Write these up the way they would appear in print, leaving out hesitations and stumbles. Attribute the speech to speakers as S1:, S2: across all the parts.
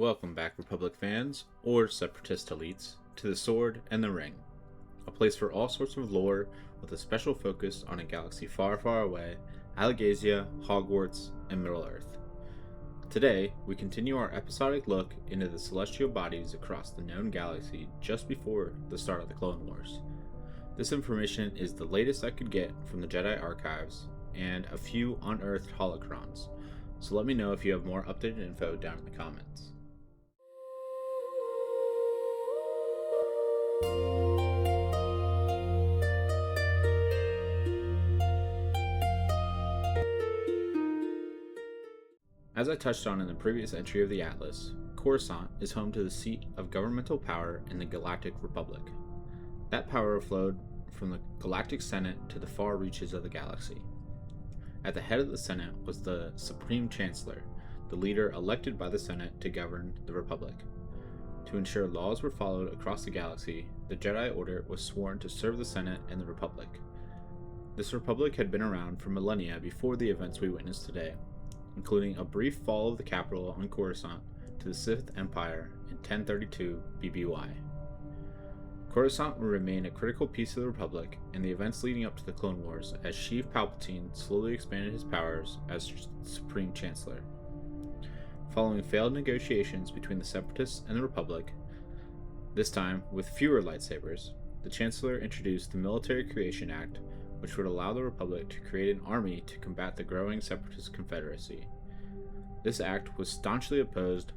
S1: Welcome back, Republic fans, or Separatist elites, to the Sword and the Ring, a place for all sorts of lore with a special focus on a galaxy far, far away, Alagasia, Hogwarts, and Middle-earth. Today, we continue our episodic look into the celestial bodies across the known galaxy just before the start of the Clone Wars. This information is the latest I could get from the Jedi archives and a few unearthed holocrons, so let me know if you have more updated info down in the comments. As I touched on in the previous entry of the Atlas, Coruscant is home to the seat of governmental power in the Galactic Republic. That power flowed from the Galactic Senate to the far reaches of the galaxy. At the head of the Senate was the Supreme Chancellor, the leader elected by the Senate to govern the Republic. To ensure laws were followed across the galaxy, the Jedi Order was sworn to serve the Senate and the Republic. This Republic had been around for millennia before the events we witness today, including a brief fall of the capital on Coruscant to the Sith Empire in 1032 BBY. Coruscant would remain a critical piece of the Republic in the events leading up to the Clone Wars as Sheev Palpatine slowly expanded his powers as Supreme Chancellor. Following failed negotiations between the Separatists and the Republic, this time with fewer lightsabers, the Chancellor introduced the Military Creation Act, which would allow the Republic to create an army to combat the growing Separatist Confederacy. This act was staunchly opposed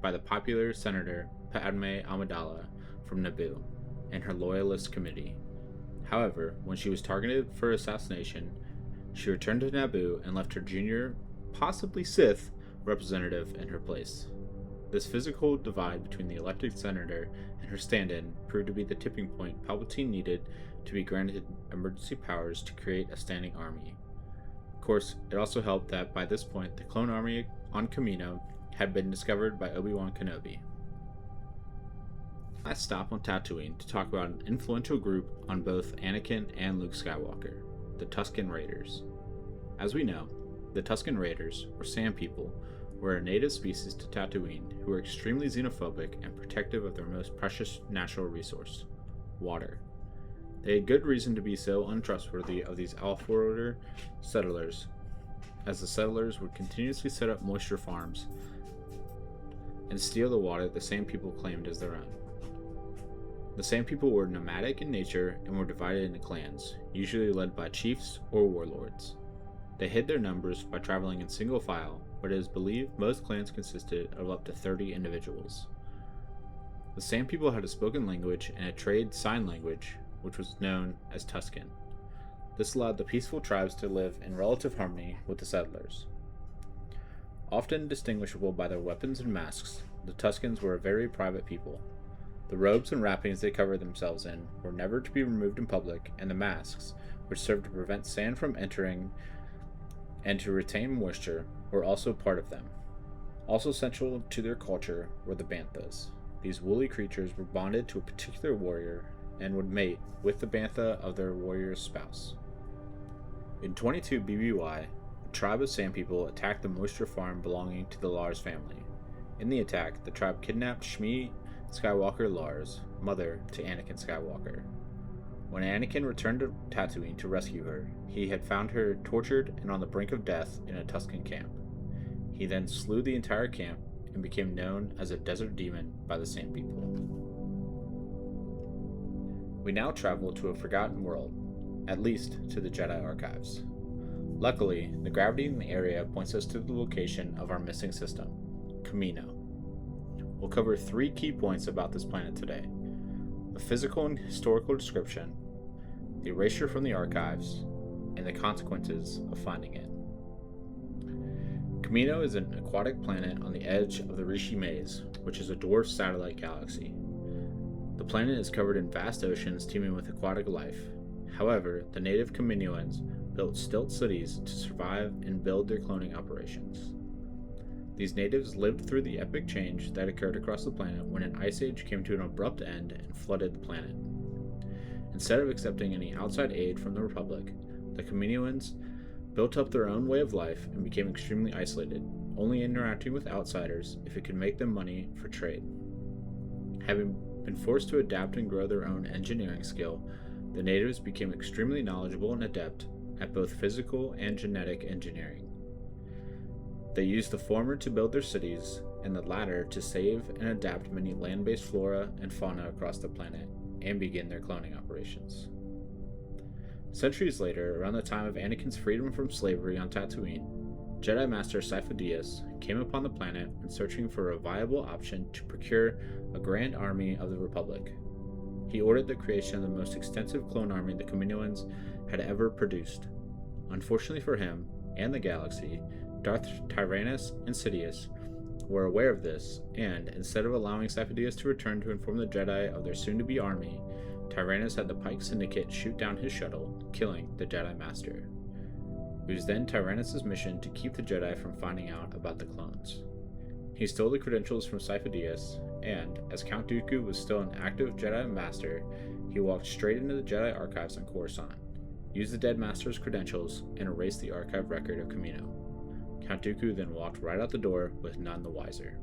S1: by the popular Senator Padme Amidala from Naboo and her Loyalist Committee. However, when she was targeted for assassination, she returned to Naboo and left her junior, possibly Sith, representative in her place. This physical divide between the elected senator and her stand-in proved to be the tipping point Palpatine needed to be granted emergency powers to create a standing army. Of course, it also helped that by this point the clone army on Kamino had been discovered by Obi-Wan Kenobi. Last stop on Tatooine to talk about an influential group on both Anakin and Luke Skywalker, the Tusken Raiders. As we know, the Tusken Raiders, or Sand People, were a native species to Tatooine who were extremely xenophobic and protective of their most precious natural resource, water. They had good reason to be so untrustworthy of these off-worlder settlers, as the settlers would continuously set up moisture farms and steal the water the Sand People claimed as their own. The Sand People were nomadic in nature and were divided into clans, usually led by chiefs or warlords. They hid their numbers by traveling in single file, but it is believed most clans consisted of up to 30 individuals. The Sand People had a spoken language and a trade sign language, which was known as Tusken. This allowed the peaceful tribes to live in relative harmony with the settlers. Often distinguishable by their weapons and masks, the Tuskens were a very private people. The robes and wrappings they covered themselves in were never to be removed in public, and the masks, which served to prevent sand from entering and to retain moisture, were also part of them. Also central to their culture were the banthas. These woolly creatures were bonded to a particular warrior and would mate with the bantha of their warrior's spouse. In 22 BBY, a tribe of Sand People attacked the moisture farm belonging to the Lars family. In the attack, the tribe kidnapped Shmi Skywalker Lars, mother to Anakin Skywalker. When Anakin returned to Tatooine to rescue her, he had found her tortured and on the brink of death in a Tusken camp. He then slew the entire camp and became known as a desert demon by the Sand People. We now travel to a forgotten world, at least to the Jedi archives. Luckily, the gravity in the area points us to the location of our missing system, Kamino. We'll cover 3 key points about this planet today: the physical and historical description, the erasure from the archives, and the consequences of finding it. Kamino is an aquatic planet on the edge of the Rishi Maze, which is a dwarf satellite galaxy. The planet is covered in vast oceans teeming with aquatic life. However, the native Kaminoans built stilt cities to survive and build their cloning operations. These natives lived through the epic change that occurred across the planet when an ice age came to an abrupt end and flooded the planet. Instead of accepting any outside aid from the Republic, the Kaminoans built up their own way of life and became extremely isolated, only interacting with outsiders if it could make them money for trade. Having been forced to adapt and grow their own engineering skill, the natives became extremely knowledgeable and adept at both physical and genetic engineering. They used the former to build their cities, and the latter to save and adapt many land-based flora and fauna across the planet, and begin their cloning operations. Centuries later, around the time of Anakin's freedom from slavery on Tatooine, Jedi Master Separatists came upon the planet when searching for a viable option to procure a grand army of the Republic. He ordered the creation of the most extensive clone army the Kaminoans had ever produced. Unfortunately for him and the galaxy, Darth Tyrannus and Sidious were aware of this, and instead of allowing Separatists to return to inform the Jedi of their soon-to-be army, Tyrannus had the Pike Syndicate shoot down his shuttle, killing the Jedi Master. It was then Tyrannus' mission to keep the Jedi from finding out about the clones. He stole the credentials from Separatists, and, as Count Dooku was still an active Jedi Master, he walked straight into the Jedi archives on Coruscant, used the dead Master's credentials, and erased the archive record of Kamino. Count Dooku then walked right out the door with none the wiser.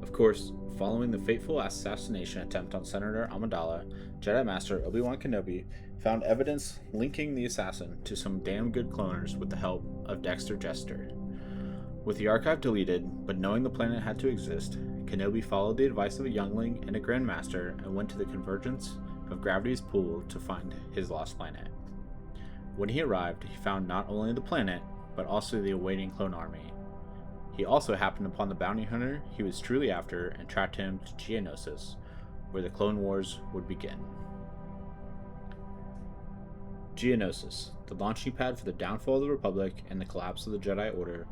S1: Of course, following the fateful assassination attempt on Senator Amidala, Jedi Master Obi-Wan Kenobi found evidence linking the assassin to some damn good cloners with the help of Dexter Jester. With the archive deleted, but knowing the planet had to exist, Kenobi followed the advice of a youngling and a Grand Master and went to the convergence of gravity's pull to find his lost planet. When he arrived, he found not only the planet, but also the awaiting clone army. He also happened upon the bounty hunter he was truly after and tracked him to Geonosis, where the Clone Wars would begin. Geonosis, the launching pad for the downfall of the Republic and the collapse of the Jedi Order,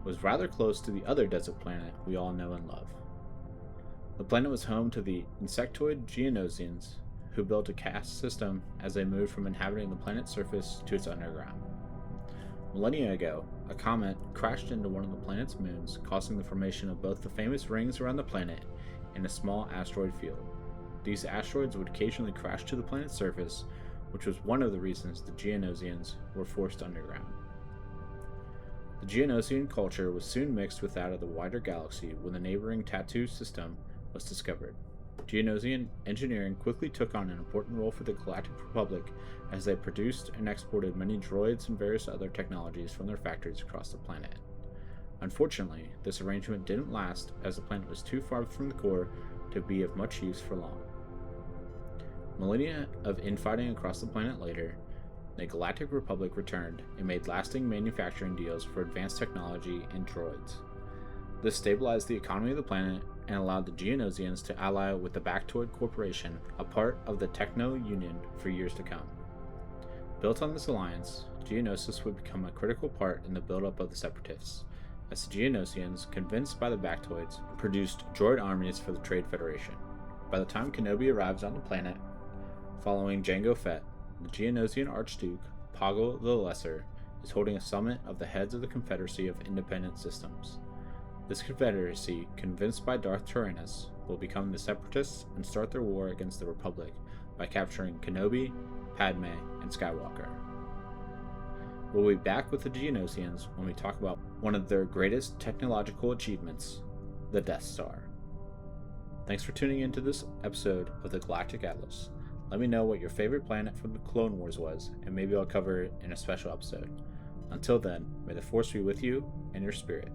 S1: was rather close to the other desert planet we all know and love. The planet was home to the insectoid Geonosians, who built a caste system as they moved from inhabiting the planet's surface to its underground. Millennia ago, a comet crashed into one of the planet's moons, causing the formation of both the famous rings around the planet and a small asteroid field. These asteroids would occasionally crash to the planet's surface, which was one of the reasons the Geonosians were forced underground. The Geonosian culture was soon mixed with that of the wider galaxy when the neighboring Tatooine system was discovered. Geonosian engineering quickly took on an important role for the Galactic Republic as they produced and exported many droids and various other technologies from their factories across the planet. Unfortunately, this arrangement didn't last as the planet was too far from the core to be of much use for long. Millennia of infighting across the planet later, the Galactic Republic returned and made lasting manufacturing deals for advanced technology and droids. This stabilized the economy of the planet and allowed the Geonosians to ally with the Bactoid Corporation, a part of the Techno Union, for years to come. Built on this alliance, Geonosis would become a critical part in the buildup of the Separatists, as the Geonosians, convinced by the Bactoids, produced droid armies for the Trade Federation. By the time Kenobi arrives on the planet, following Jango Fett, the Geonosian Archduke, Poggle the Lesser, is holding a summit of the heads of the Confederacy of Independent Systems. This confederacy, convinced by Darth Tyrannus, will become the Separatists and start their war against the Republic by capturing Kenobi, Padme, and Skywalker. We'll be back with the Geonosians when we talk about one of their greatest technological achievements, the Death Star. Thanks for tuning in to this episode of the Galactic Atlas. Let me know what your favorite planet from the Clone Wars was, and maybe I'll cover it in a special episode. Until then, may the Force be with you and your spirit.